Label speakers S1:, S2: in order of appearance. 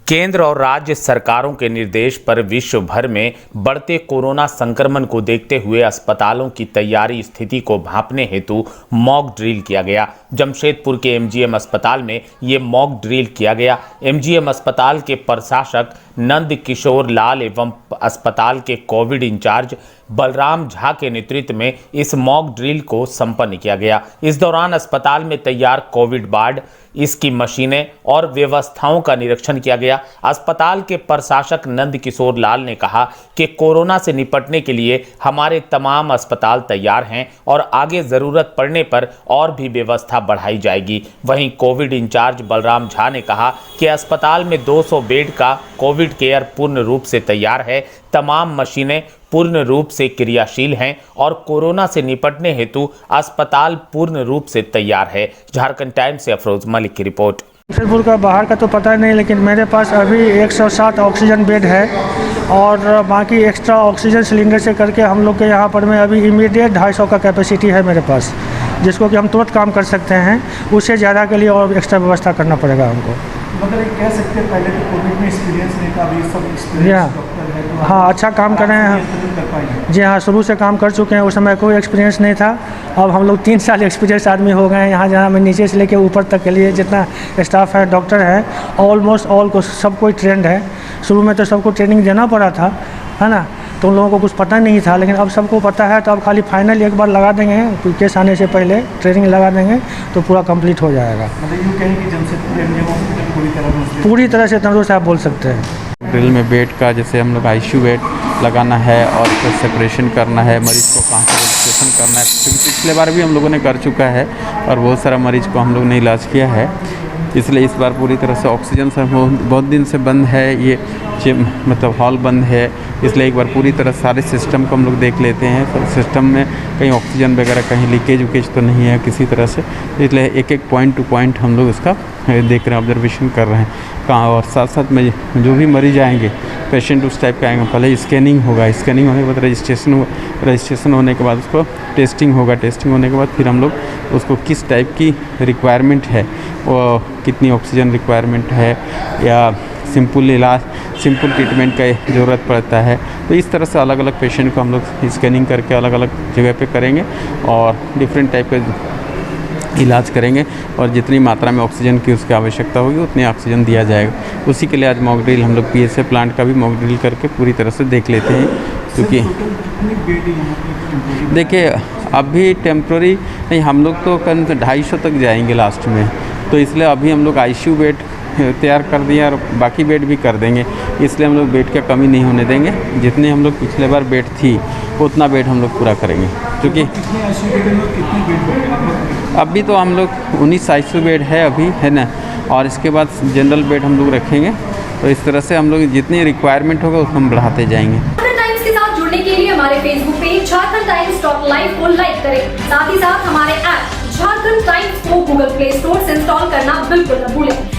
S1: केंद्र और राज्य सरकारों के निर्देश पर विश्व भर में बढ़ते कोरोना संक्रमण को देखते हुए अस्पतालों की तैयारी स्थिति को भांपने हेतु मॉक ड्रिल किया गया। जमशेदपुर के एमजीएम अस्पताल में ये मॉक ड्रिल किया गया। एमजीएम अस्पताल के प्रशासक नंद किशोर लाल एवं अस्पताल के कोविड इंचार्ज बलराम झा के नेतृत्व में इस मॉक ड्रिल को संपन्न किया गया। इस दौरान अस्पताल में तैयार कोविड वार्ड, इसकी मशीनें और व्यवस्थाओं का निरीक्षण किया गया। अस्पताल के प्रशासक नंद किशोर लाल ने कहा कि कोरोना से निपटने के लिए हमारे तमाम अस्पताल तैयार हैं और आगे जरूरत पड़ने पर और भी व्यवस्था बढ़ाई जाएगी। वहीं कोविड इंचार्ज बलराम झा ने कहा कि अस्पताल में 200 बेड का कोविड केयर पूर्ण रूप से तैयार है। तमाम मशीनें पूर्ण रूप से क्रियाशील हैं और कोरोना से निपटने हेतु अस्पताल पूर्ण रूप से तैयार है। झारखंड टाइम्स से अफरोज मलिक की रिपोर्ट।
S2: जमशेदपुर का बाहर का तो पता नहीं, लेकिन मेरे पास अभी 107 ऑक्सीजन बेड है और बाकी एक्स्ट्रा ऑक्सीजन सिलेंडर से करके हम लोग के यहाँ पर में अभी इमीडिएट 250 का कैपेसिटी है मेरे पास, जिसको कि हम तुरंत काम कर सकते हैं। उससे ज़्यादा के लिए और एक्स्ट्रा व्यवस्था करना पड़ेगा हमको।
S3: मतलब कह सकते हैं पहले तो कोविड में एक्सपीरियंस नहीं था, अभी सब एक्सपीरियंस डॉक्टर है तो
S2: हाँ, अच्छा काम कर रहे हैं। जी हाँ, शुरू से काम कर चुके हैं। उस समय कोई एक्सपीरियंस नहीं था। अब हम लोग 3 साल एक्सपीरियंस आदमी हो गए हैं। यहाँ जहाँ मैं नीचे से लेके ऊपर तक के लिए जितना स्टाफ है, डॉक्टर है, ऑलमोस्ट ऑल को सब कोई ट्रेंड है। शुरू में तो सबको ट्रेनिंग देना पड़ा था, है ना, तो उन लोगों को कुछ पता नहीं था, लेकिन अब सबको पता है। तो अब खाली फाइनल एक बार लगा देंगे, केस आने से पहले ट्रेनिंग लगा देंगे तो पूरा कंप्लीट हो जाएगा।
S3: मतलब यूँ कहें कि जमशेदपुर एमजीएम हॉस्पिटल
S2: पूरी तरह से तंदुरुस्त आप बोल सकते हैं।
S4: ड्रिल में बेड का जैसे हम लोग आईसीयू बेड लगाना है और फिर सेपरेशन करना है, मरीज़ को कहाँ से रजिस्ट्रेशन करना है, क्योंकि पिछले बार भी हम लोगों ने कर चुका है और बहुत सारा मरीज़ को हम लोग ने इलाज किया है। इसलिए इस बार पूरी तरह से ऑक्सीजन से बहुत दिन से बंद है, ये मतलब हॉल बंद है, इसलिए एक बार पूरी तरह सारे सिस्टम को हम लोग देख लेते हैं। तो सिस्टम में कहीं ऑक्सीजन वगैरह कहीं लीकेज उकेज तो नहीं है किसी तरह से, इसलिए एक एक पॉइंट टू पॉइंट हम लोग इसका देख रहे हैं, ऑब्जर्वेशन कर रहे हैं कहाँ। और साथ साथ में जो भी मरीज आएंगे, पेशेंट उस टाइप के आएंगे, पहले स्कैनिंग होगा, स्कैनिंग होने के बाद रजिस्ट्रेशन होने के बाद उसको टेस्टिंग होगा, टेस्टिंग होने के बाद फिर हम लोग उसको किस टाइप की रिक्वायरमेंट है, वो कितनी ऑक्सीजन रिक्वायरमेंट है या सिंपल ट्रीटमेंट का ज़रूरत पड़ता है, तो इस तरह से अलग अलग पेशेंट को हम लोग स्कैनिंग करके अलग अलग जगह पे करेंगे और डिफरेंट टाइप का इलाज करेंगे और जितनी मात्रा में ऑक्सीजन की उसकी आवश्यकता होगी उतनी ऑक्सीजन दिया जाएगा। उसी के लिए आज मॉक ड्रिल हम लोग पीएसए प्लांट का भी मॉक ड्रिल करके पूरी तरह से देख लेते हैं। क्योंकि देखिए अभी टेम्प्रोरी नहीं, हम लोग तो 250 तक जाएंगे लास्ट में, तो इसलिए अभी हम लोग आईसीयू बेड तैयार कर दिया और बाकी बेड भी कर देंगे। इसलिए हम लोग बेड की कमी नहीं होने देंगे। जितने हम लोग पिछले बार बेड थी उतना बेड हम लोग पूरा करेंगे। क्योंकि अभी तो हम लोग 19 आईसीयू बेड है अभी, है ना, और इसके बाद जनरल बेड हम लोग रखेंगे। तो इस तरह से हम लोग जितनी रिक्वायरमेंट होगा उसको हम बढ़ाते जाएंगे।
S5: झारखंड टाइम्स के साथ जुड़ने के लिए हमारे Facebook page Jharkhand times top live को लाइक करें। साथ ही साथ हमारे ऐप झारखंड टाइम्स को गूगल प्ले स्टोर से इंस्टॉल करना बिल्कुल न भूलें।